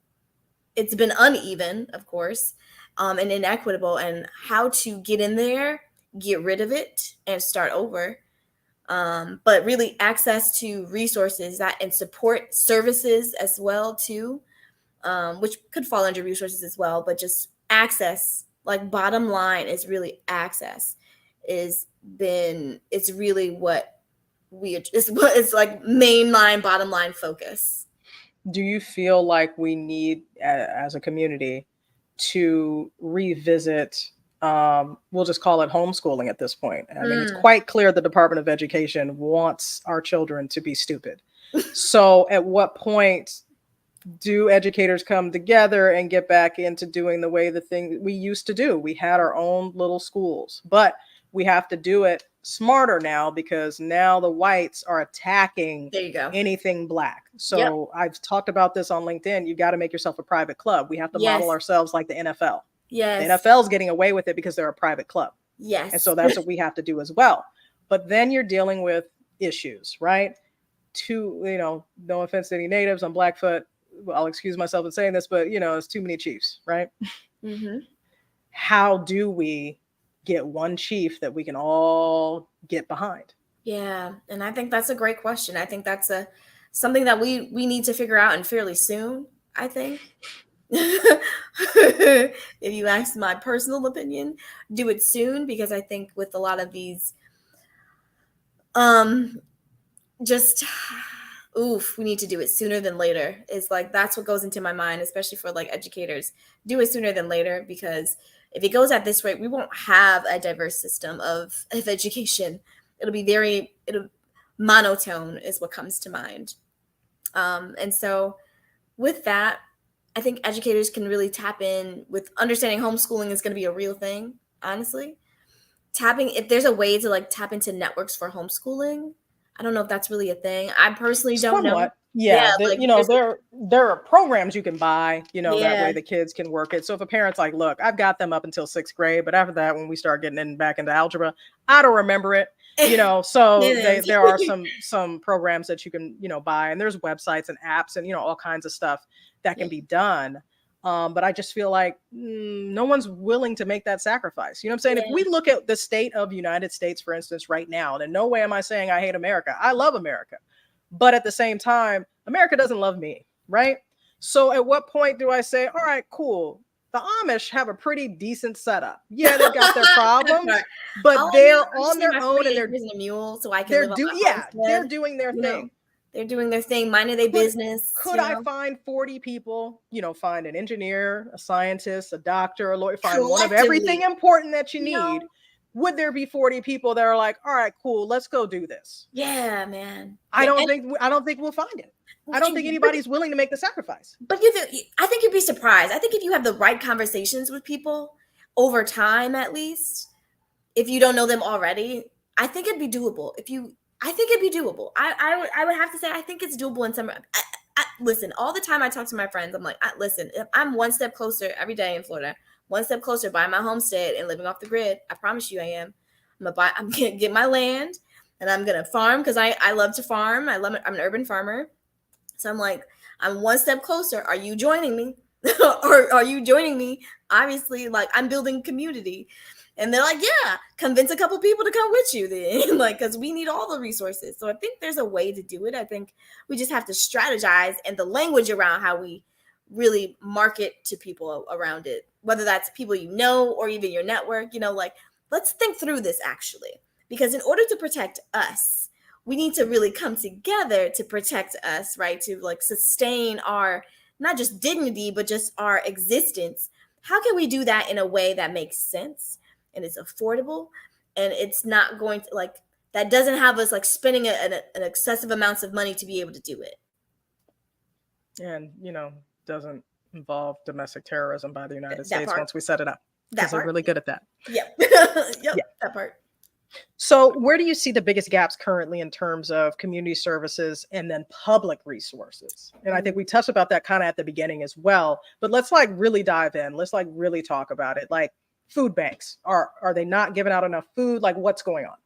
uneven, of course, and inequitable, and how to get in there, get rid of it, and start over. But really access to resources and support services as well too, which could fall under resources as well, but just access, like, bottom line is really access it's really what it's like mainline, bottom line focus. Do you feel like we need, as a community, to revisit, we'll just call it homeschooling at this point? I mean, it's quite clear the Department of Education wants our children to be stupid. So at what point do educators come together and get back into doing the way the thing we used to do? We had our own little schools, but we have to do it smarter now, because now the whites are attacking anything black. So I've talked about this on LinkedIn. You got to make yourself a private club. We have to model ourselves like the NFL. Yes. The NFL is getting away with it because they're a private club. Yes. And so that's what we have to do as well. But then you're dealing with issues, right? too, no offense to any natives on Blackfoot. Well, I'll excuse myself in saying this, but it's too many chiefs, right? Mm-hmm. How do we get one chief that we can all get behind? Yeah, and I think that's a great question. I think that's something that we need to figure out and fairly soon, I think. If you ask my personal opinion, do it soon, because I think with a lot of these just we need to do it sooner than later. It's like that's what goes into my mind, especially for like educators. Do it sooner than later, because if it goes at this rate, we won't have a diverse system of education. It'll be monotone is what comes to mind. And so with that, I think educators can really tap in with understanding homeschooling is going to be a real thing, honestly. If there's a way to like tap into networks for homeschooling, I don't know if that's really a thing. I personally don't know. Somewhat. Yeah, like there are programs you can buy, that Yeah. way the kids can work it. So if a parent's like, look, I've got them up until 6th grade, but after that, when we start getting back into algebra, I don't remember it. So It is. there are some programs that you can, buy, and there's websites and apps and, all kinds of stuff that can be done. But I just feel like no one's willing to make that sacrifice. You know what I'm saying? If we look at the state of United States, for instance, right now, then no way am I saying I hate America. I love America. But at the same time, America doesn't love me, right? So at what point do I say, all right, cool, the Amish have a pretty decent setup. Yeah, they've got their problems, but they're on their own, and they're a mule, so I can live on my homestead. they're doing their thing. They're doing their thing, minding their business. Could I find 40 people, find an engineer, a scientist, a doctor, a lawyer, find one of everything important that you need? Would there be 40 people that are like, all right, cool, let's go do this? Yeah, man. I don't think we'll find it. I don't think anybody's willing to make the sacrifice. But I think you'd be surprised. I think if you have the right conversations with people over time, at least, if you don't know them already, I think it'd be doable. I think it'd be doable. I would have to say I think it's doable in some. Listen, all the time I talk to my friends, I'm like, listen, if I'm one step closer every day in Florida, one step closer buying my homestead and living off the grid. I promise you I am. I'm gonna get my land and I'm gonna farm, because I love to farm. I'm an urban farmer. So I'm like, I'm one step closer. Are you joining me? Or are you joining me? Obviously, like, I'm building community. And they're like, yeah, convince a couple people to come with you then, like, because we need all the resources. So I think there's a way to do it. I think we just have to strategize, and the language around how we really market to people around it, whether that's people or even your network, like, let's think through this actually, because in order to protect us, we need to really come together to protect us, right? To like sustain our, not just dignity, but just our existence. How can we do that in a way that makes sense and it's affordable, and it's not going to that doesn't have us like spending an excessive amounts of money to be able to do it? And, doesn't involve domestic terrorism by the United States once we set it up. Because they're really good at that. Yep. Yep. That part. So where do you see the biggest gaps currently in terms of community services and then public resources? And I think we touched about that kind of at the beginning as well, but let's really dive in. Let's really talk about it. Like food banks, are they not giving out enough food? Like what's going on?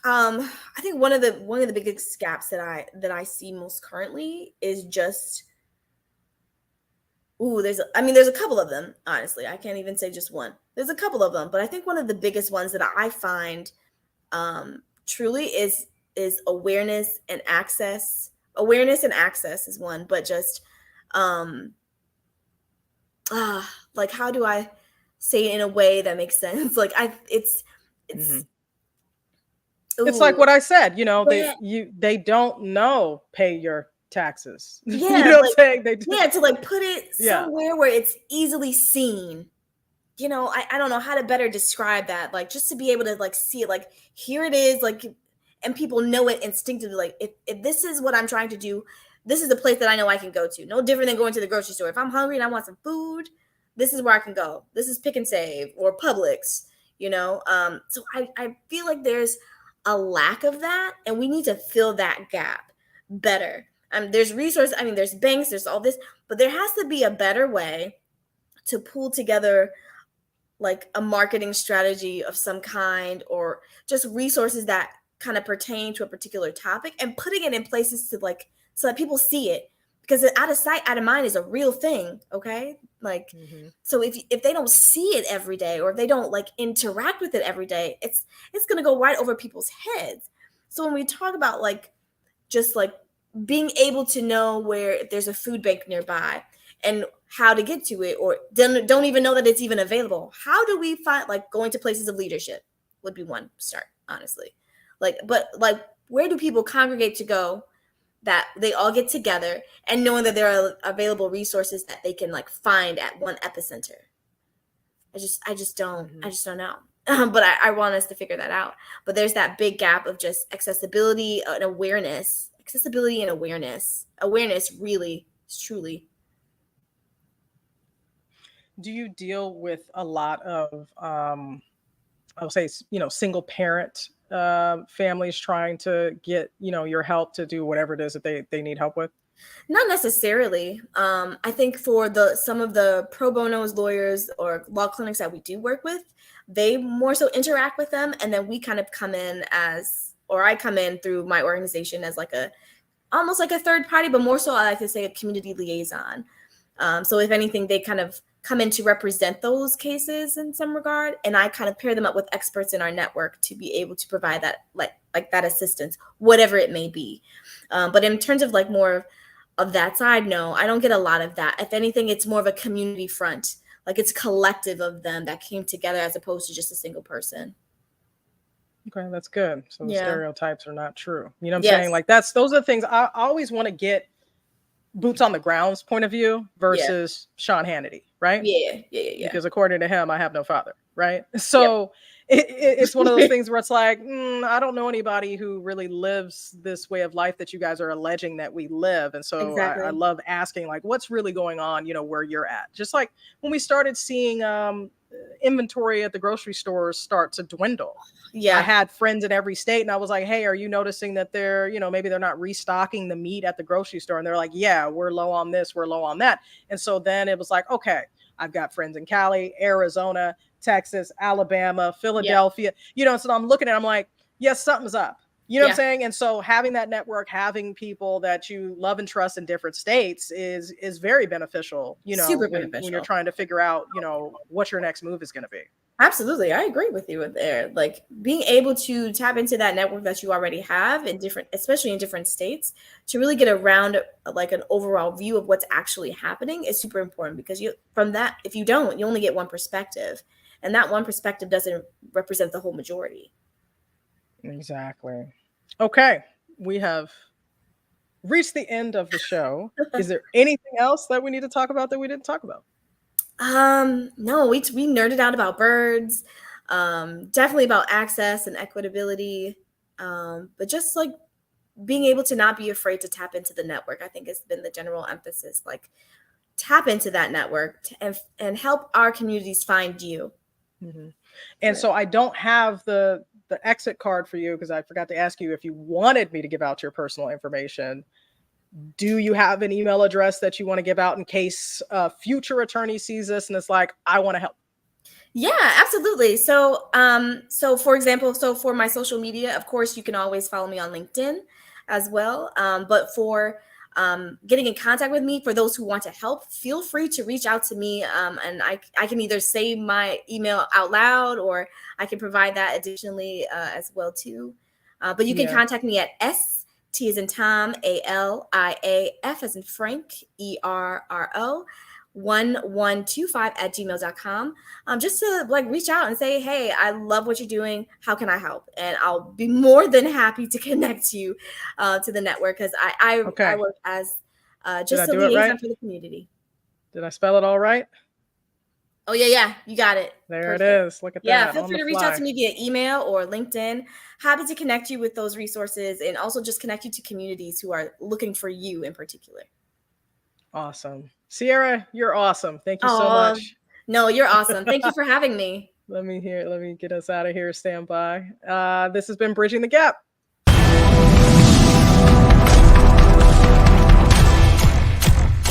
I think one of the biggest gaps that I see most currently is just there's a couple of them, honestly. I can't even say just one. There's a couple of them, but I think one of the biggest ones that I find truly is awareness and access. Awareness and access is one, but just like, how do I say it in a way that makes sense? Like it's like what I said, they don't know pay your taxes. Yeah, you know what I'm saying? To like put it somewhere where it's easily seen. I don't know how to better describe that. Like, just to be able to like see it, like, here it is, like, and people know it instinctively. Like, if this is what I'm trying to do, this is the place that I know I can go to. No different than going to the grocery store. If I'm hungry and I want some food, this is where I can go. This is Pick and Save or Publix, So I feel like there's a lack of that, and we need to fill that gap better. There's resources. There's banks, there's all this, but there has to be a better way to pull together like a marketing strategy of some kind, or just resources that kind of pertain to a particular topic and putting it in places to like so that people see it, because out of sight, out of mind is a real thing. Okay. Like, so if they don't see it every day, or if they don't like interact with it every day, it's going to go right over people's heads. So when we talk about like just like being able to know where if there's a food bank nearby and how to get to it, or don't even know that it's even available, how do we find, like, going to places of leadership would be one start, honestly. Like, but like, where do people congregate to go that they all get together, and knowing that there are available resources that they can like find at one epicenter? I just don't know. But I want us to figure that out. But there's that big gap of just accessibility and awareness. Accessibility and awareness. Awareness really, truly. Do you deal with a lot of, I would say, single parent families trying to get, your help to do whatever it is that they need help with? Not necessarily. I think for some of the pro bonos lawyers or law clinics that we do work with, they more so interact with them, and then we kind of come in or I come in through my organization as like almost like a third party, but more so I like to say a community liaison. So if anything, they kind of come in to represent those cases in some regard, and I kind of pair them up with experts in our network to be able to provide that like that assistance, whatever it may be. But in terms of like more of that side, no, I don't get a lot of that. If anything, it's more of a community front, like it's collective of them that came together as opposed to just a single person. Okay, that's good. So the Yeah. stereotypes are not true. You know what I'm Yes. saying? Like those are the things I always want to get boots on the ground's point of view versus Sean Hannity, right? Yeah. Because according to him, I have no father, right? So it's one of those things where it's like, I don't know anybody who really lives this way of life that you guys are alleging that we live. And so Exactly. I love asking, like, what's really going on, where you're at. Just like when we started seeing inventory at the grocery stores start to dwindle. Yeah. I had friends in every state, and I was like, hey, are you noticing that they're, maybe they're not restocking the meat at the grocery store? And they're like, yeah, we're low on this, we're low on that. And so then it was like, okay, I've got friends in Cali, Arizona, Texas, Alabama, Philadelphia, so I'm looking at it, I'm like, yes, something's up. You know what I'm saying? And so having that network, having people that you love and trust in different states is very beneficial, Super when beneficial. you're trying to figure out, what your next move is going to be. Absolutely. I agree with you there. Like being able to tap into that network that you already have especially in different states, to really get around like an overall view of what's actually happening is super important, because if you don't, you only get one perspective, and that one perspective doesn't represent the whole majority. Exactly. Okay. We have reached the end of the show. Is there anything else that we need to talk about that we didn't talk about? No, we nerded out about birds, definitely about access and equitability, but just like being able to not be afraid to tap into the network, I think has been the general emphasis. Like tap into that network and help our communities find you. And so I don't have the exit card for you because I forgot to ask you if you wanted me to give out your personal information. Do you have an email address that you want to give out in case a future attorney sees this and it's like, I want to help? Yeah, absolutely. So, for example, for my social media, of course, you can always follow me on LinkedIn as well. But for getting in contact with me, for those who want to help, feel free to reach out to me. And I can either say my email out loud, or I can provide that additionally as well too. But you can contact me at T as in Tom, ALIAF as in Frank, ERRO, 1125@gmail.com. Just to like reach out and say, hey, I love what you're doing. How can I help? And I'll be more than happy to connect you to the network, because I work as just a liaison for the community. Did I spell it all right? Oh, yeah. You got it. There it is. Look at that. Yeah, feel free to reach out to me via email or LinkedIn. Happy to connect you with those resources, and also just connect you to communities who are looking for you in particular. Awesome. Sierra, you're awesome. Thank you so much. No, you're awesome. Thank you for having me. Let me get us out of here. Stand by. This has been Bridging the Gap.